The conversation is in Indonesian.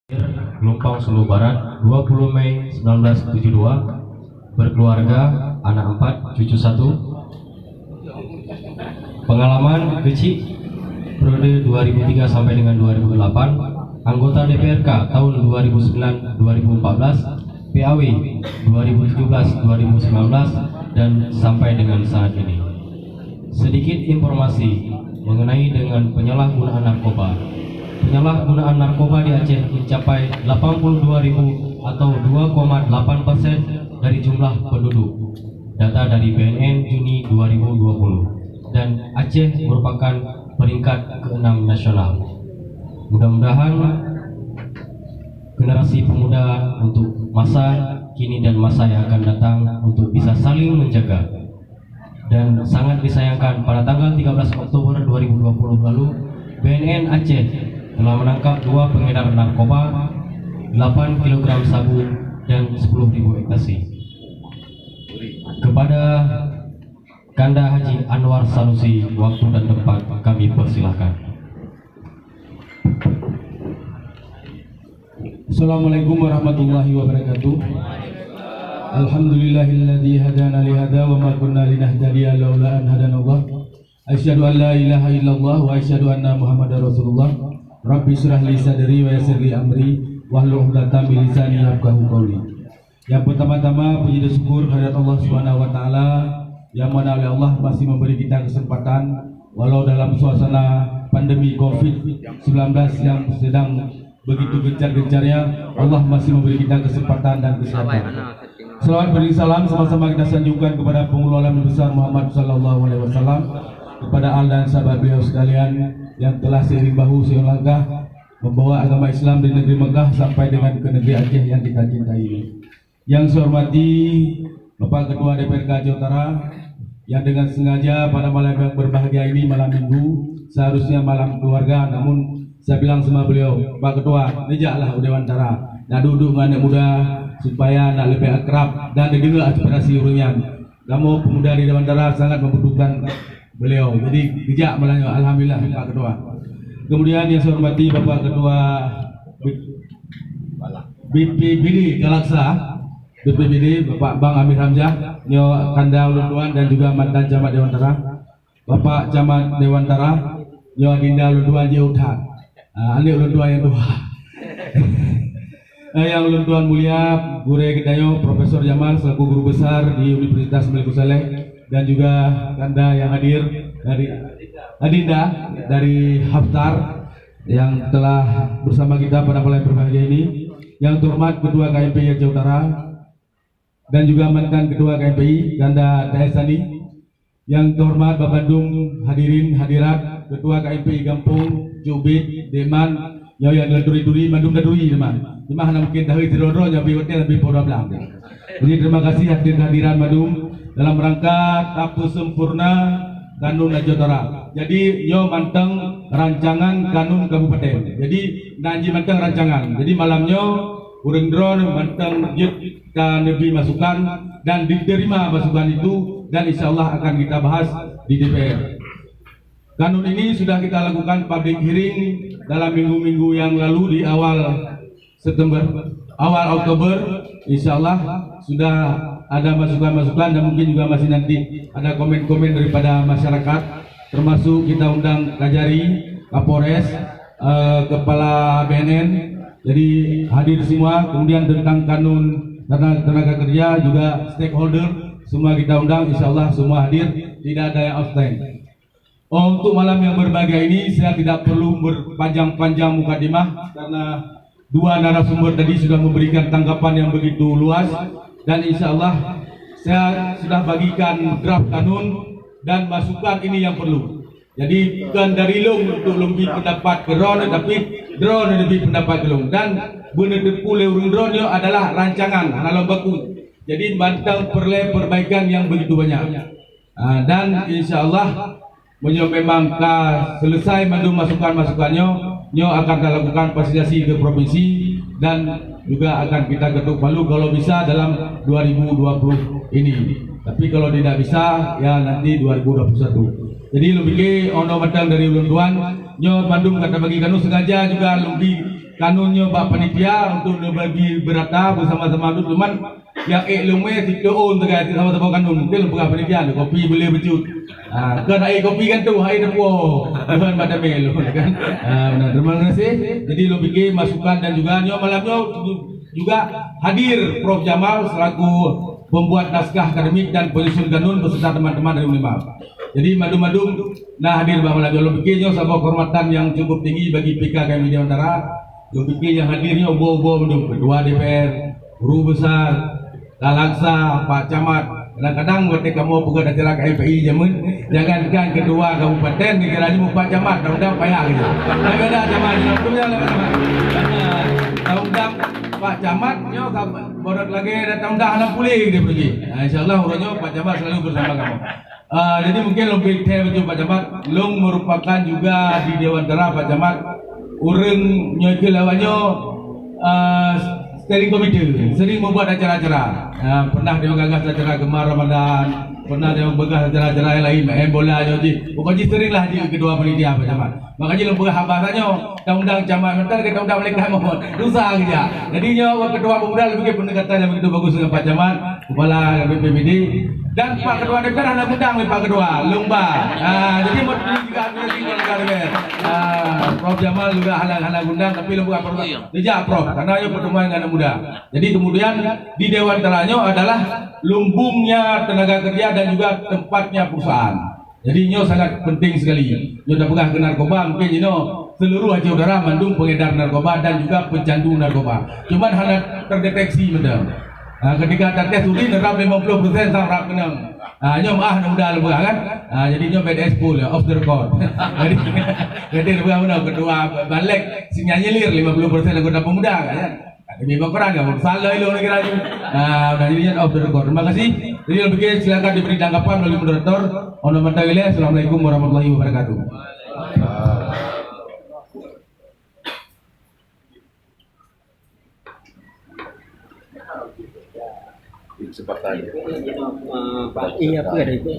Pelumpang Sulu Barat 20 Mei 1972, berkeluarga, anak 4, cucu 1. Pengalaman kecil periode 2003 sampai dengan 2008, anggota DPRK tahun 2009-2014, PAW 2017-2019 dan sampai dengan saat ini. Sedikit informasi mengenai dengan penyalahgunaan narkoba. Penyalahgunaan narkoba di Aceh mencapai 82.000 atau 2,8% dari jumlah penduduk. Data dari BNN Juni 2020. Dan Aceh merupakan peringkat ke-6 nasional. Mudah-mudahan generasi pemuda untuk masa kini dan masa yang akan datang untuk bisa saling menjaga. Dan sangat disayangkan pada tanggal 13 Oktober 2020 lalu, BNN Aceh telah menangkap 2 pengedar narkoba, 8 kg sabu, dan 10.000 ekstasi. Kepada Kanda Haji Anwar Sanusi, waktu dan tempat kami persilahkan. Assalamualaikum warahmatullahi wabarakatuh. Alhamdulillahilladzi hadana li hada wa ma kunna linahtadiya laula an hadanallah. Asyhadu an la ilaha illallah wa asyhadu anna Muhammadar Rasulullah. Rabbi shrah li sadri wa yassir li amri wahlul 'uqdatam min lisani yafqahu qawli. Yang pertama-tama puji dan syukur kehadirat Allah Subhanahu wa taala yang mana oleh Allah masih memberi kita kesempatan walau dalam suasana pandemi Covid-19 yang sedang begitu gencar-gencarnya, Allah masih memberi kita kesempatan dan kesehatan. Selawat beri salam sama-sama kita sanjungkan kepada penghulu alam besar Muhammad sallallahu alaihi wasallam, kepada al dan sahabat beliau sekalian yang telah seiring bahu seiring langkah membawa agama Islam dari negeri Mekah sampai dengan ke negeri Aceh yang kita cintai ini. Yang saya hormati Bapak Ketua DPRK Aceh Utara yang dengan sengaja pada malam yang berbahagia ini, malam Minggu, seharusnya malam keluarga, namun saya bilang sama beliau, Pak Ketua, nejaklah Dewantara, nak duduk dengan anak muda supaya nak lebih akrab dan didengar aspirasi urunyan. Kamu pemuda di Dewantara sangat membutuhkan beliau, jadi bijak melanya. Alhamdulillah Pak Ketua. Kemudian yang saya hormati Bapak Ketua BPBD Galaksa, BPBD Bapak Bang Amir Hamzah, Nyo Kanda Ulunduan dan juga mantan Camat Dewantara, Bapak Camat Dewantara, Nyo Adinda Ulunduan Jauhan. Ini ulunduan yang tua. Yang ulunduan mulia Gure Gedayo Profesor Jamal selaku guru besar di Universitas Malik Saleh, dan juga Kanda yang hadir dari Adinda dari Haftar yang telah bersama kita pada malam berbahagia ini. Yang terhormat Ketua KMPI Aceh Utara dan juga mantan Ketua KMPI Kanda Daesani. Yang terhormat Bapak Bandung, hadirin hadirat, Ketua KMPI Gampung, Jubit, Deman, yang duri-duri, Bandung duri teman. Cuma hanya mungkin tahu tirodro jadi hotel lebih podo belang. Jadi terima kasih hadiran Bandung dalam rangka Tapu Sempurna Kanun Aceh Utara. Jadi yo manteng rancangan kanun kabupaten. Jadi nanji manteng rancangan. Jadi malamnya urang drone manteng jet dan lebih masukan dan diterima masukan itu, dan insya Allah akan kita bahas di DPR. Kanun ini sudah kita lakukan public hearing dalam minggu-minggu yang lalu di awal September, awal Oktober. Insya Allah sudah ada masukan-masukan dan mungkin juga masih nanti ada komen-komen daripada masyarakat, termasuk kita undang Kajari, Kapolres, Kepala BNN, jadi hadir semua. Kemudian tentang kanun tenaga kerja juga stakeholder semua kita undang, insya Allah semua hadir, tidak ada yang abstain. Untuk malam yang berbahagia ini saya tidak perlu berpanjang-panjang mukadimah karena dua narasumber tadi sudah memberikan tanggapan yang begitu luas, dan insya Allah saya sudah bagikan draft kanun dan masukan ini yang perlu. Jadi bukan dari long untuk lebih pendapat ke drone, tapi drone lebih pendapat ke long, dan benar pula urung drone adalah rancangan analog baku. Jadi bantang perle perbaikan yang begitu banyak, dan insya Allah memang selesai mandu masukan-masukannya, nyo akan kita lakukan fasilitasi ke provinsi dan juga akan kita ketuk palu kalau bisa dalam 2020 ini. Tapi kalau tidak bisa ya nanti 2021. Jadi lebih ke ono matang dari ulunduan, nyo Bandung kata bagi kanu sengaja juga lebih kanunnya Pak Panitia untuk bagi berata bersama-sama tu teman yang lume tikoon tegak sama-sama kanun mungkin bukan panitia kopi boleh bercut. Kan air kopi kan tu air depo bukan pada melu kan. Benar, terima kasih. Jadi lo bikin masukan dan juga malamnya juga hadir Prof Jamal selaku pembuat naskah akademik dan penyusun kanun beserta teman-teman dari Unimap. Jadi madu-madu nah hadir Bang Malam lo bikinnya sebuah kehormatan yang cukup tinggi bagi PKK Media Antara. Lo bikin yang hadirnya obo-obo ketua DPR, guru besar, Dalaksa, Pak Camat. Kadang-kadang ketika mau buka acara KPI jamun, jangankan kedua kabupaten, dikiranya mau Pak Camat, undang payah gitu. Tapi ada Camat, undang Pak Camat, nyo borot lagi datang undang anak pulih dia pergi. Insyaallah urutnya Pak Camat selalu bersama kamu. Jadi mungkin lebih betul Pak Camat, long merupakan juga di Dewan Tara Pak Camat, urang nyoy lawannya steering committee sering membuat acara-acara. Pernah dia menggagas acara Gemar Ramadan, pernah dia menggagas acara-acara yang lain, bola jadi. Pokoknya seringlah di kedua panitia Pak Camat. Makanya lembur habasannya undang camat mental kita undang balik kamu rusak aja. Jadi nyawa kedua pemuda lebih pendekatan yang begitu bagus dengan Pak Camat, kepala BPBD dan Pak Ketua DPR anak undang Pak Ketua Lumba. Jadi mau juga tinggal DPR. Prof Jamal juga anak undang tapi lembaga pertama tidak Prof karena ada pertemuan dengan anak muda. Jadi kemudian di Dewan Teranya adalah lumbungnya tenaga kerja dan juga tempatnya perusahaan. Jadi nyo sangat penting sekali. Nyo dah pegang ke narkoba mungkin seluruh Aceh Utara mandung pengedar narkoba dan juga pencandu narkoba. Cuman hanya terdeteksi benar. Ketika tes urin nerap 50% sama menang. Nyo mudah lembaga kan. Jadi nyo BDS full off the record. Jadi lembaga kedua balik sinyanyilir 50% anggota pemuda kan. Demi kurang enggak salah itu kira itu. Udah jadinya off the record. Terima kasih. Jadi lebih silakan diberi tanggapan oleh moderator. Assalamualaikum warahmatullahi wabarakatuh. Pak, iya apa ada itu?